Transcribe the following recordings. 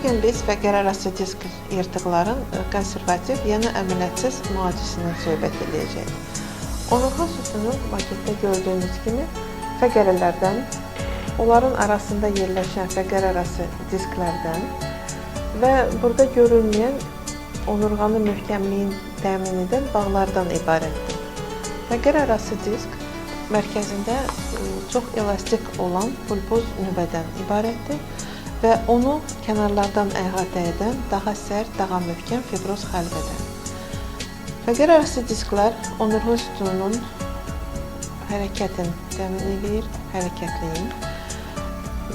Bugün biz fəqər arası disk yırtıqların konservativ, yəni əməliyyətsiz müalicəsindən söhbət edəcəyik. Onurğa sütunun maketdə gördüyünüz kimi fəqərələrdən, onların arasında yerləşən fəqər arası disklərdən və burada görülməyən onurğanın möhkəmliyin təmin edən bağlardan ibarətdir. Fəqər arası disk mərkəzində çox elastik olan pulpoz nüvədən ibarətdir və onu kənarlardan əhatə edən daha sərt, daha möhkəm fibroz xəlqədən. Fəqər arası disklər onurğa sütununun hərəkətini təmin edir, hərəkətliyin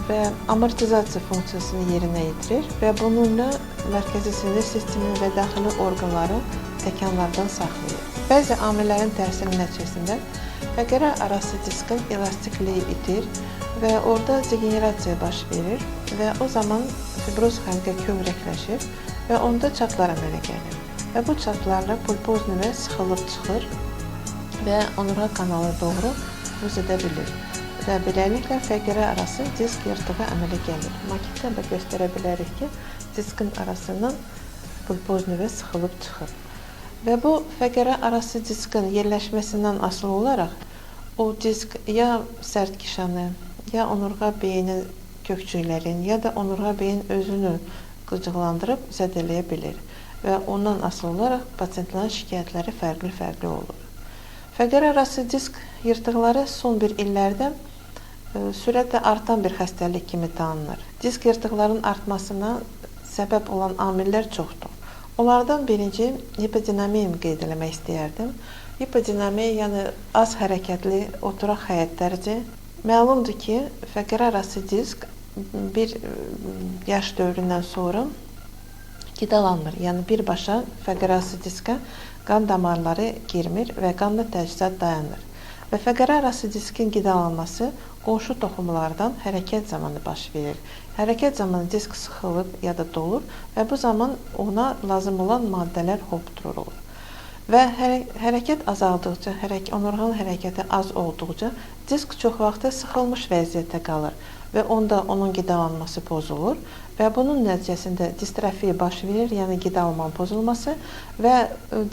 və amortizasiya funksiyasını yerinə yetirir və bununla mərkəzi sinir sistemini və daxili orqanları təkanlardan saxlayır. Bəzi amillərin təsiri nəticəsində fəqərə arası diskin elastikliyi itir və orada degenerasiya baş verir və o zaman fibroz xəlqə kövrəkləşir və onda çatlar əmələ gəlir. Və bu çatlarla pulpoz nüvə sıxılıb çıxır və onurğa kanalı doğru buz edə bilir. Və beləliklə fəqərə arası disk yırtığı əmələ gəlir. Maketdə də göstərə bilərik ki, diskin arasından pulpoz nüvə sıxılıb çıxır. Və bu fəqərə arası diskin yerləşməsindən asılı olaraq o disk ya sərt kişanı, ya onurğa beynin kökçüklərin, ya da onurğa beyin özünü qıcıqlandırıb zədələyə bilir və ondan asılı olaraq pasientlərin şikayətləri fərqli olur. Fəqər arası disk yırtıqları son bir illərdə sürətlə artan bir xəstəlik kimi tanınır. Disk yırtıqların artmasına səbəb olan amillər çoxdur. Onlardan birinci hipodinamiyamı qeyd eləmək istəyərdim. Hipodinamiya, yəni az hərəkətli oturaq həyətlərdir. Məlumdur ki, fəqər arası disk bir yaş dövründən sonra qidalanmır. Yəni birbaşa fəqər arası diskə qan damarları girmir və qanla təchizat dayanır. Və fəqər arası diskin qidalanması qonşu toxumlardan hərəkət zamanı baş verir. Hərəkət zamanı disk sıxılıb ya da dolur və bu zaman ona lazım olan maddələr hopdurur. Və hərəkət azaldıqca, onurğanın hərəkəti az olduqca disk çox vaxt sıxılmış vəziyyətdə qalır və onda onun qidalanması pozulur və bunun nəticəsində distrofiya baş verir, yəni qidalanmanın pozulması və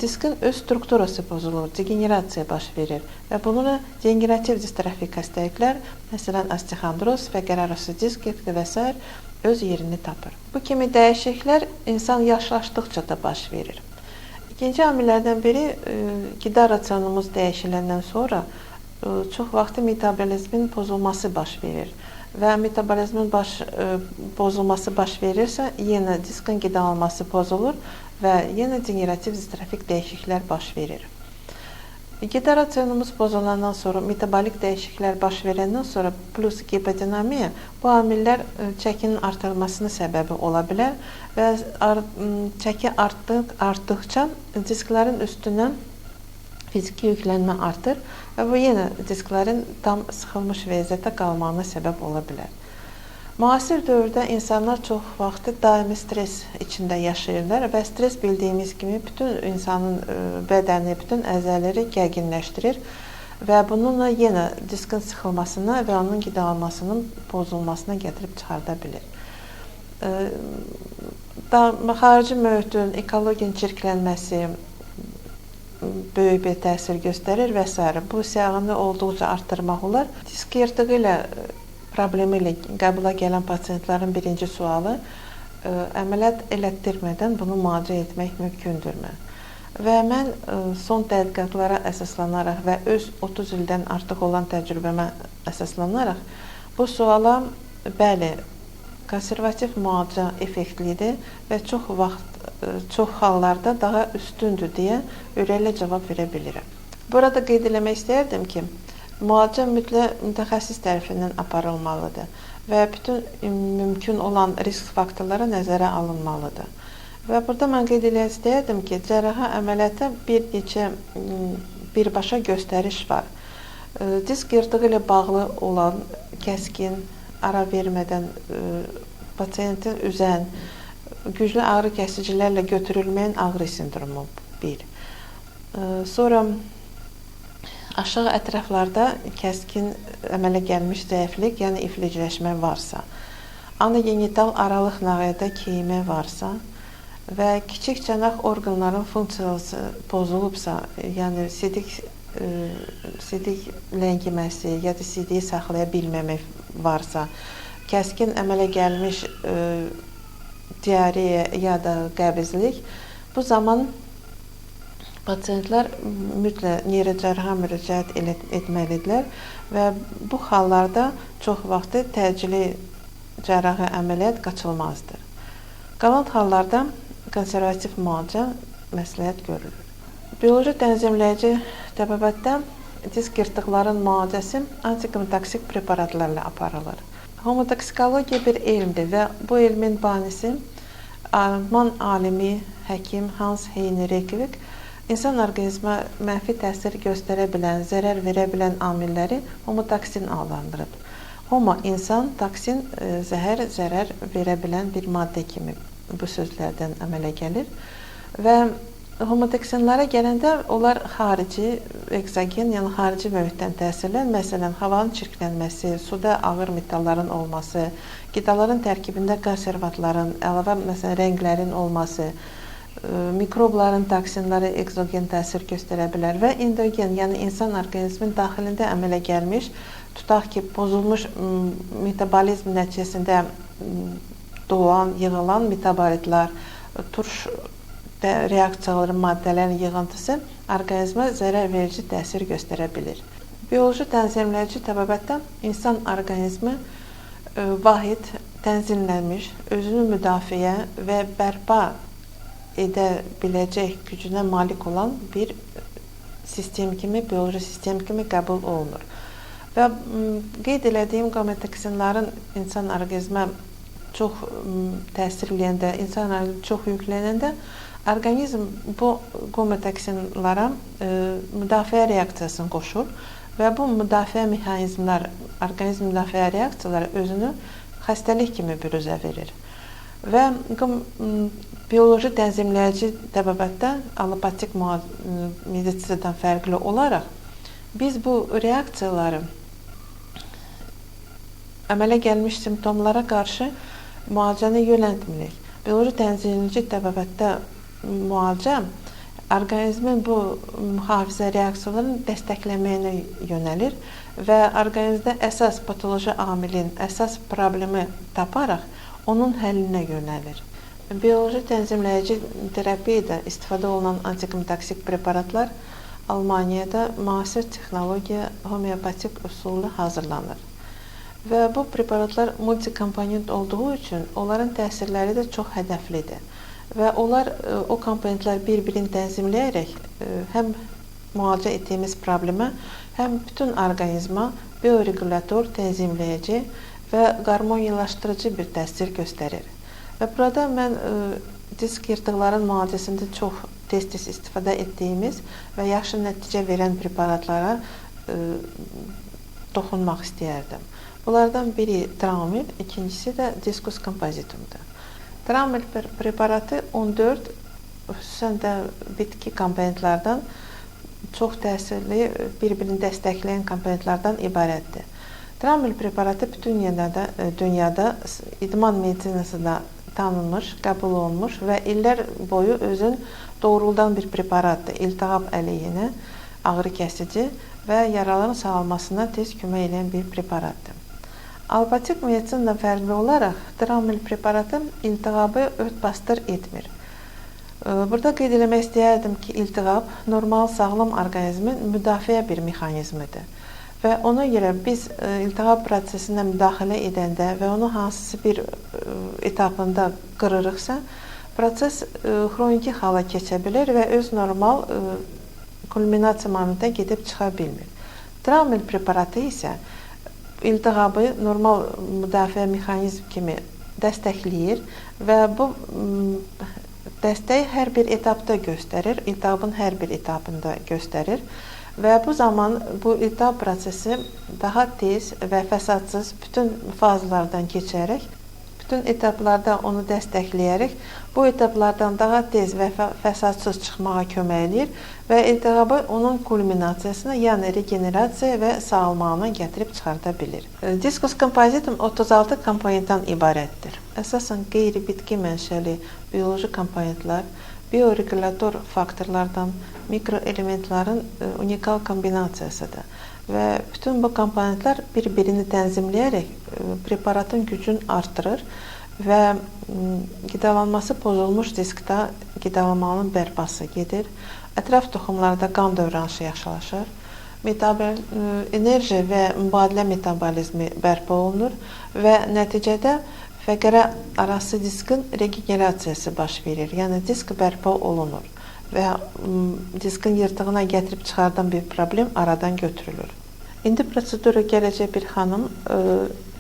diskin öz strukturası pozulur, degenerasiya baş verir və bununla degenerativ distrofik xəstəliklər, məsələn, osteoxondroz, fəqər arası disk yırtığı və s. öz yerini tapır. Bu kimi dəyişikliklər insan yaşlaşdıqca da baş verir. İkinci amillərdən biri qida rasionumuz dəyişiləndən sonra çox vaxt metabolizmin pozulması baş verir. Və metabolizmin pozulması baş verirsə, yenə diskin qidalanması pozulur və yenə degenerativ distrofik dəyişikliklər baş verir. Qida rasionumuz pozulandan sonra, metabolik dəyişikliklər baş verəndən sonra plus hipodinamiya, bu amillər çəkinin artırılmasının səbəbi ola bilər və çəki artdıqca disklərin üstündən fiziki yüklənmə artır və bu yenə disklərin tam sıxılmış vəziyyətdə qalmağına səbəb ola bilər. Müasir dövrdə insanlar çox vaxt daimi stres içində yaşayırlar və stres bildiyimiz kimi bütün insanın bədəni, bütün əzələri gərginləşdirir və bununla yenə diskin sıxılmasına və onun qidalanmasının pozulmasına gətirib çıxarda bilir. Xarici mühitin, ekologiyanın çirklənməsi böyük bir təsir göstərir və s. Bu siyahını olduqca arttırmaq olar. Disk yırtığı ilə problemi ilə qəbula gələn pasientlərin birinci sualı əməliyyat elətdirmədən bunu müalicə etmək mümkündürmü? Və mən son tədqiqatlara əsaslanaraq və öz 30 ildən artıq olan təcrübəmə əsaslanaraq bu suala bəli, konservativ müalicə effektlidir və çox hallarda daha üstündür deyə ürəklə cavab verə bilirəm. Burada qeyd eləmək istəyərdim ki, müalicə mütəxəssis tərəfindən aparılmalıdır və bütün mümkün olan risk faktorları nəzərə alınmalıdır. Və burada mən qeyd eləmək istəyərdim ki, cərrahi əməliyyata bir neçə birbaşa göstəriş var. Disk yırtığı ilə bağlı olan kəskin, ara vermədən pasiyentin üzən, güclü ağrı kəsicilərlə götürülməyən ağrı sindromu 1. Sonra aşağı ətraflarda kəskin əmələ gəlmiş zəiflik, yəni iflicləşmə varsa. anogenital aralıq nağədə keyimə varsa və kiçik çanaq orqanların funksiyası pozulubsa, yəni sidik ləngiməsi ya da sidiyi saxlaya bilməmək varsa, kəskin əmələ gəlmiş diareya ya da qəbizlik, bu zaman pasientlər mütləq neyrocərraha müraciət etməlidirlər və bu hallarda çox vaxt təcili cərrahi əməliyyat qaçılmazdır. Qalan hallarda konservativ müalicə məsləhət görülür. Bioloji tənzimləyici təbabətdə disk yırtıqların müalicəsi antikomotoksik preparatlarla aparılır. Homotoksikologiya bir elmdir və bu elmin banisi Alman alimi, həkim Hans Heine Reykjavik insan orqanizmə mənfi təsir göstərə bilən, zərər verə bilən amilləri homotoksin adlandırıb. Homo insan, toksin zərər verə bilən bir maddə kimi bu sözlərdən əmələ gəlir və homotoksinlərə gələndə onlar xarici, eksogen, yəni xarici mühitdən təsirlər, məsələn, havanın çirklənməsi, suda ağır metalların olması, qidaların tərkibində konservatların, əlavə məsələn rənglərin olması, mikrobların, toksinləri eksogen təsir göstərə bilər və endogen, yəni insan orqanizmin daxilində əmələ gəlmiş, tutaq ki, pozulmuş metabolizm nəticəsində doğan, yığılan metabolitlər, turş reaksiyaları, maddələrin yığıntısı orqanizmə zərər verici təsir göstərə bilir. Bioloji tənzimləyici təbabətdə insan orqanizmi vahid, tənzimlənmiş, özünü müdafiə və bərpa edə biləcək gücünə malik olan bir sistem kimi, bioloji sistem kimi qəbul olunur. Və qeyd elədiyim qamma-toksinlərin insan orqanizmə çox təsir eləyəndə, insan orqanizmi çox yüklənəndə, orqanizm bu qamma-toksinlərə müdafiə reaksiyasını qoşur və bu müdafiə mexanizmlər, orqanizm müdafiə reaksiyaları özünü xəstəlik kimi büruzə verir. Və bioloji tənzimləyici təbabətdə allopatik medisinadan fərqli olaraq biz bu reaksiyaları əmələ gəlmiş simptomlara qarşı müalicəni yönəltmirik. Bioloji tənzimləyici təbabətdə müalicə orqanizmin bu mühafizə reaksiyalarını dəstəkləməyinə yönəlir və orqanizmdə əsas patoloji amilin, əsas problemi taparaq onun həllinə yönəlir. Bioloji tənzimləyici terapiyada istifadə olunan antikomotoksik preparatlar Almaniyada müasir texnologiya homeopatik üsulla hazırlanır. Və bu preparatlar multikomponent olduğu üçün onların təsirləri də çox hədəflidir. Və onlar, o komponentlər bir-birini tənzimləyərək həm müalicə etdiyimiz problemə, həm bütün orqanizma bioregulator, tənzimləyici və qarmoniyalaşdırıcı bir təsir göstərir. Və burada mən disk yırtıqların müalicəsində çox tez-tez istifadə etdiyimiz və yaxşı nəticə verən preparatlara toxunmaq istəyərdim. Bunlardan biri Traumil, ikincisi də diskus kompozitumdur. Traumil preparatı 14, xüsusən də bitki komponentlərdən çox təsirli, bir-birini dəstəkləyən komponentlərdən ibarətdir. Traumil preparatı bütün dünyada idman medisinasında tanınmış, qəbul olunmuş və illər boyu özün doğruldan bir preparatdır. İltihab əleyhinə, ağrı kəsici və yaraların sağalmasına tez kömək edən bir preparatdır. Allopatik medisinadan fərqli olaraq Traumil preparatı iltihabı ört-basdır etmir. Burada qeyd eləmək istəyərdim ki, iltihab normal sağlam orqanizmin müdafiə bir mexanizmidir. Və ona görə biz iltihab prosesinə müdaxilə edəndə və onu hansısa bir etapında qırırıqsa, proses xroniki hala keçə bilir və öz normal kulminasiya momentə gedib çıxa bilmir. Traumil preparatı isə iltihabı normal müdafiə mexanizm kimi dəstəkləyir və bu dəstəyi hər bir etapda göstərir, iltihabın hər bir etapında göstərir və bu zaman bu iltihab prosesi daha tez və fəsadsız bütün fazlardan keçərək, bütün etaplarda onu dəstəkləyərək bu etaplardan daha tez və fəsadsız çıxmağa kömək edir və iltihabı onun kulminasiyasına, yəni regenerasiya və sağalmağına gətirib çıxarda bilir. Diskus kompozitum 36 komponentdən ibarətdir. əsasən qeyri-bitki mənşəli bioloji komponentlər, bioregulator faktorlardan, mikroelementlərin unikal kombinasiyasıdır. Və bütün bu komponentlər bir-birini tənzimləyərək preparatın gücünü artırır və qidalanması pozulmuş diskdə qidalanmanın bərpası gedir. Ətraf toxumlarda qan dövranışı yaxşılaşır. Enerji və mübadilə metabolizmi bərpa olunur və nəticədə fəqərə arası diskin regenerasiyası baş verir. Yəni disk bərpa olunur və diskin yırtığına gətirib çıxardan bir problem aradan götürülür. İndi prosedura gələcək bir xanım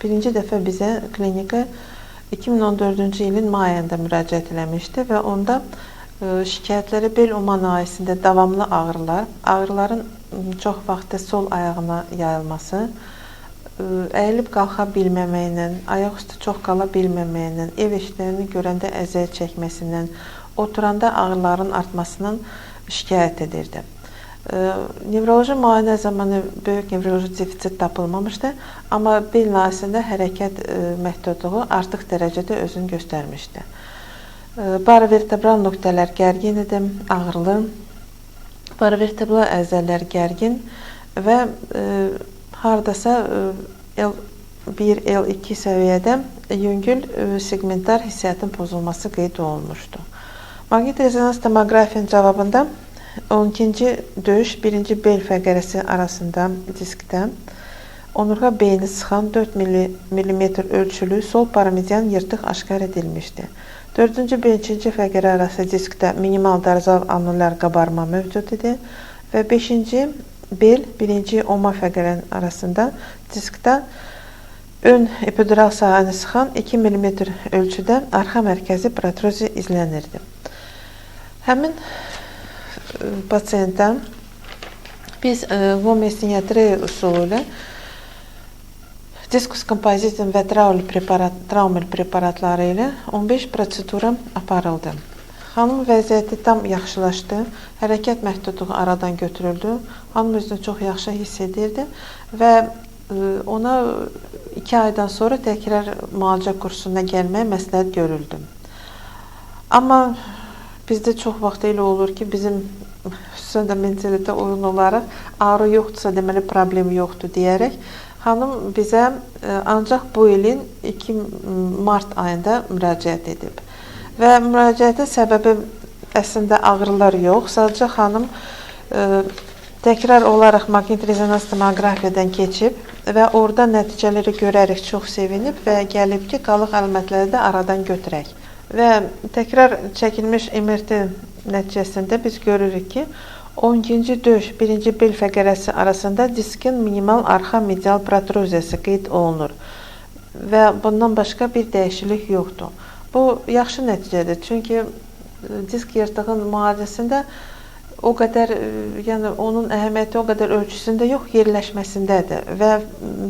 birinci dəfə bizə klinika 2014-cü ilin may ayında müraciət eləmişdi və onda şikayətləri bel oma nahiyəsində davamlı ağrılar, ağrıların çox vaxtı sol ayağına yayılması, əyilib qalxa bilməməklə, ayaqüstü çox qala bilməməklə, ev işlərini görəndə əziyyət çəkməsindən, oturanda ağrıların artmasından şikayət edirdi. Nevroloji müayinə zamanı böyük nevroloji defisit tapılmamışdı, amma bel nahiyəsində hərəkət məhdudluğu artıq dərəcədə özünü göstərmişdi. Paravertebral nöqtələr gərgin idi, ağrılı, paravertebral əzələr gərgin və hardasa L1, L2 səviyyədə yüngül segmentar hissiyatın pozulması qeyd olunmuşdu. Maqnit rezonans tomoqrafiyanın cavabında 12-ci döyüş 1-ci bel fəqərəsi arasında diskdə onurğa beyni sıxan 4 mm ölçülü sol paramedian yırtıq aşkar edilmişdi. 4-cü 5-ci fəqərə arası diskdə minimal darzal anulyar qabarma mövcud idi və 5-ci bel 1-ci oma fəqərənin arasında diskdə ön epidural sahəni sıxan 2 mm ölçüdə arxa mərkəzi protrozi izlənirdi. Həmin pasiyentə biz homeostenotriya üsulu ilə diskus kompozitin və traumel preparatları ilə 15 prosedura aparıldı. Xanım vəziyyəti tam yaxşılaşdı, hərəkət məhdudluğu aradan götürüldü, xanım özünü çox yaxşı hiss edirdi və ona 2 aydan sonra təkrar müalicə kursuna gəlməyə məsləhət görüldü. Amma bizdə çox vaxt elə olur ki, bizim xüsusən də mentalitə uyğun olaraq ağrı yoxdursa deməli problem yoxdur deyərək xanım bizə ancaq bu ilin 2 mart ayında müraciət edib. Və müraciətin səbəbi əslində ağrılar yox, sadəcə xanım təkrar olaraq maqnit rezonans tomoqrafiyadan keçib və orada nəticələri görərək çox sevinib və gəlib ki, qalıq əlamətləri də aradan götürək. Və təkrar çəkilmiş MRT nəticəsində biz görürük ki, 12-ci döş 1-ci bel fəqərəsi arasında diskin minimal arxa medial protruziyası qeyd olunur və bundan başqa bir dəyişiklik yoxdur. Bu yaxşı nəticədir, çünki disk yırtığın müalicəsində o qədər, yəni onun əhəmiyyəti o qədər ölçüsündə yox, yerləşməsindədir və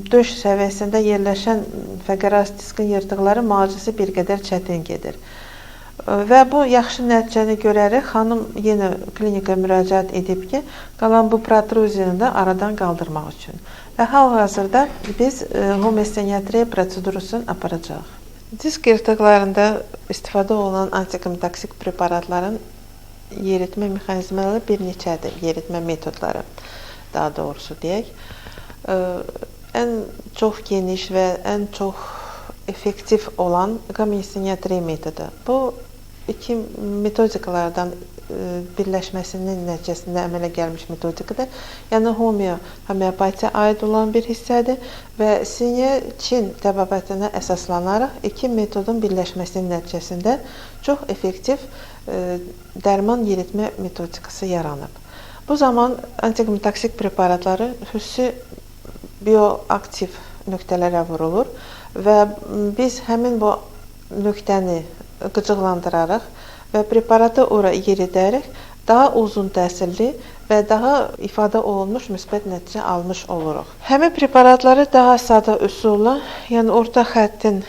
döş səviyyəsində yerləşən fəqərəsi diskin yırtıqları müalicəsi bir qədər çətin gedir. Və bu yaxşı nəticəni görərək xanım yenə klinikaya müraciət edib ki, qalan bu protruziyanı da aradan qaldırmaq üçün. Və hal-hazırda biz homeostenotriya prosedurusunu aparacağıq. Disk yırtıqlarında istifadə olunan antikomitoksik preparatların yeritmə mexanizmləri bir neçədir, yeritmə metodları daha doğrusu deyək. Ən çox geniş və ən çox effektiv olan homeostenotriya metodu. Bu iki metodikalardan birləşməsinin nəticəsində əmələ gəlmiş metodikadır. Yəni homeopatiya aid olan bir hissədir və Sinye-Çin təbabətinə əsaslanaraq iki metodun birləşməsinin nəticəsində çox effektiv dərman yeritmə metodikası yaranıb. Bu zaman antikomitoksik preparatları xüsusi bioaktiv nöqtələrə vurulur və biz həmin bu nöqtəni qıcıqlandıraraq və preparatı ora yeridərək daha uzun təsirli və daha ifadə olunmuş müsbət nəticə almış oluruq. Həmin preparatları daha sadə üsulla, yəni orta xəttin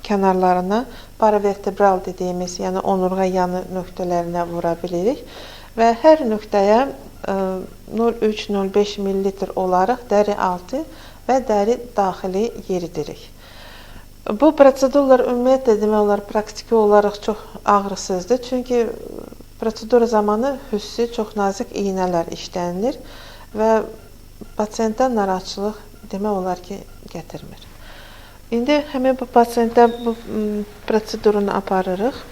kənarlarına paravertebral dediyimiz, yəni onurğa yanı nöqtələrinə vura bilirik və hər nöqtəyə 0,3-0,5 ml olaraq dəri altı və dəri daxili yeridirik. Bu prosedurlar ümumiyyətlə demək olar praktiki olaraq çox ağrısızdır. Çünki prosedur zamanı xüsusi çox nazik iynələr işlənilir və pasientə narahatçılıq demək olar ki, gətirmir. İndi həmin bu pasientə bu prosedurunu aparırıq.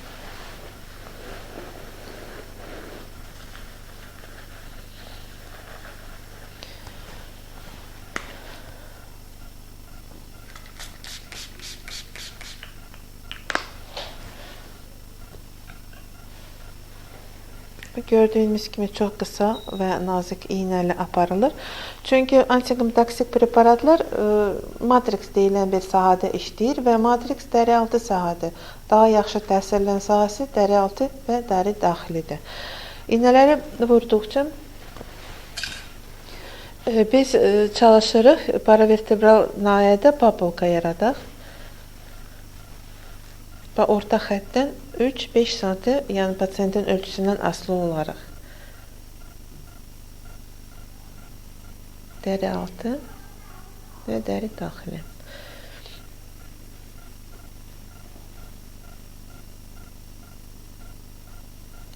Gördüyünüz kimi çox qısa və nazik iynəli aparılır. Çünki antikonvulsiv preparatlar matrix deyilən bir sahədə işləyir və matrix dərialtı sahədir. Daha yaxşı təsirlən sahəsi dərialtı və dəri daxilidir. İynələri vurduqca biz çalışırıq paravertebral nahiyədə papulka yaradaq. Və orta xəttdən 3-5 sm, yəni pasientin ölçüsündən asılı olaraq. Dəri altı və dəri daxili.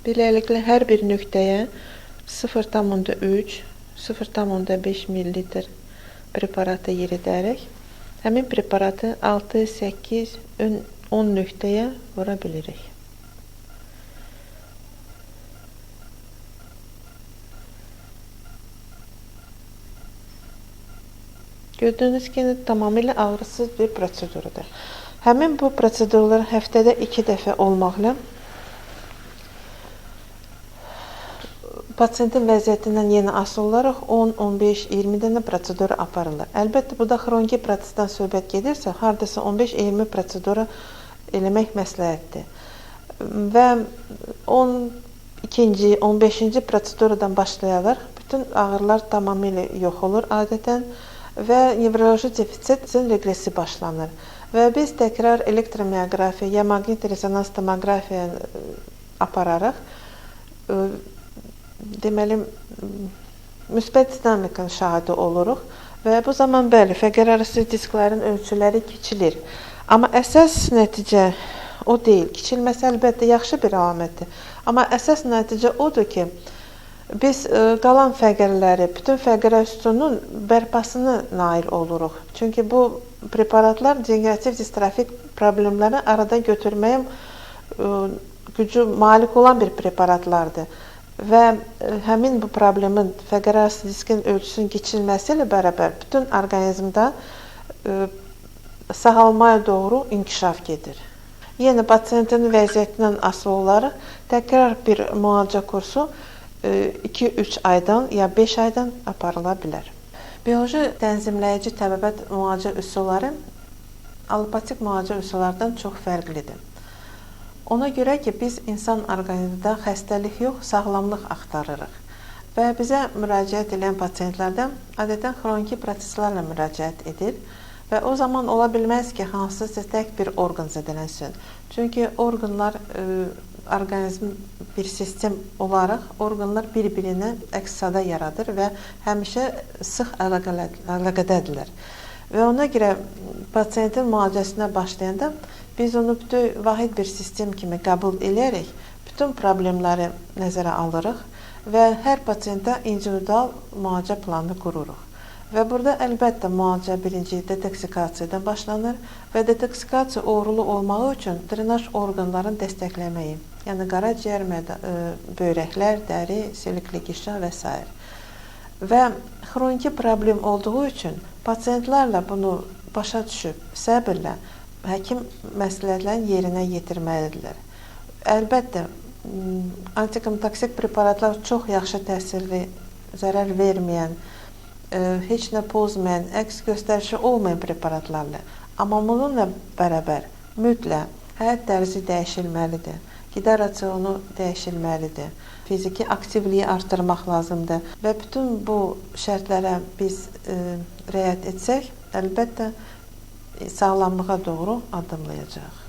Beləliklə, hər bir nöqtəyə 0,3, 0,5 ml preparatı yeridərək, həmin preparatı 6, 8, 10 nöqtəyə vura bilirik. Gördüyünüz kimi tamamilə ağrısız bir prosedurdur. Həmin bu prosedurlar həftədə 2 dəfə olmaqla pasientin vəziyyətindən yenə asılı olaraq 10, 15, 20 dənə prosedura aparılır. Əlbəttə, burada xroniki prosesdən söhbət gedirsə, hardasa 15-20 prosedura eləmək məsləhətdir. Və 12-ci, 15-ci proseduradan başlayaraq bütün ağrılar tamamilə yox olur adətən və nevroloji defisit reqresi başlanır. Və biz təkrar elektromioqrafiya ya maqnit rezonans tomoqrafiya apararaq deməli, müsbət dinamikanın şahidi oluruq və bu zaman bəli, fəqər arası disklərin ölçüləri kiçilir. Amma əsas nəticə o deyil. Kiçilməsi əlbəttə yaxşı bir əlamətdir. Amma əsas nəticə odur ki, biz qalan fəqərləri, bütün fəqərə üstünün bərpasını nail oluruq. Çünki bu preparatlar degenerativ distrofik problemləri aradan götürməyə gücü malik olan bir preparatlardır. Və həmin bu problemin fəqər arası diskin ölçüsünün kiçilməsi ilə bərabər bütün orqanizmdə sağalmaya doğru inkişaf gedir. Yenə pasientin vəziyyətindən asılı olaraq təkrar bir müalicə kursu 2-3 aydan ya 5 aydan aparıla bilər. Bioloji tənzimləyici təbabət müalicə üsulları allopatik müalicə üsullardan çox fərqlidir. Ona görə ki, biz insan orqanizmində xəstəlik yox, sağlamlıq axtarırıq. Və bizə müraciət edən pasientlərdən adətən xroniki proseslərlə müraciət edir. Və o zaman ola bilməz ki, hansısa tək bir orqan zədələnsin. Çünki orqanlar, orqanizm bir sistem olaraq, orqanlar bir-birinə əks-səda yaradır və həmişə sıx əlaqədədirlər. Və ona görə pasientin müalicəsinə başlayanda biz onu bütün vahid bir sistem kimi qəbul edərək bütün problemləri nəzərə alırıq və hər pasientə individual müalicə planını qururuq. Və burada əlbəttə müalicə birinci detoksikasiyadan başlanır və detoksikasiya uğurlu olmağı üçün drenaj orqanların dəstəkləməyi, yəni qaraciyər, böyrəklər, dəri, silikli qişa və s. Və xroniki problem olduğu üçün pasientlərlə bunu başa düşüb, səbirlə həkim məsləhətlərini yerinə yetirməlidirlər. Əlbəttə, antikonvulsiv preparatlar çox yaxşı təsirli, zərər verməyən, heç nə pozmayan, əks göstərişi olmayan preparatlarla. Amma bununla bərabər mütləq həyat tərzi dəyişilməlidir, qida rasionu dəyişilməlidir, fiziki aktivliyi artırmaq lazımdır və bütün bu şərtlərə biz riayət etsək, əlbəttə sağlamlığa doğru addımlayacaq.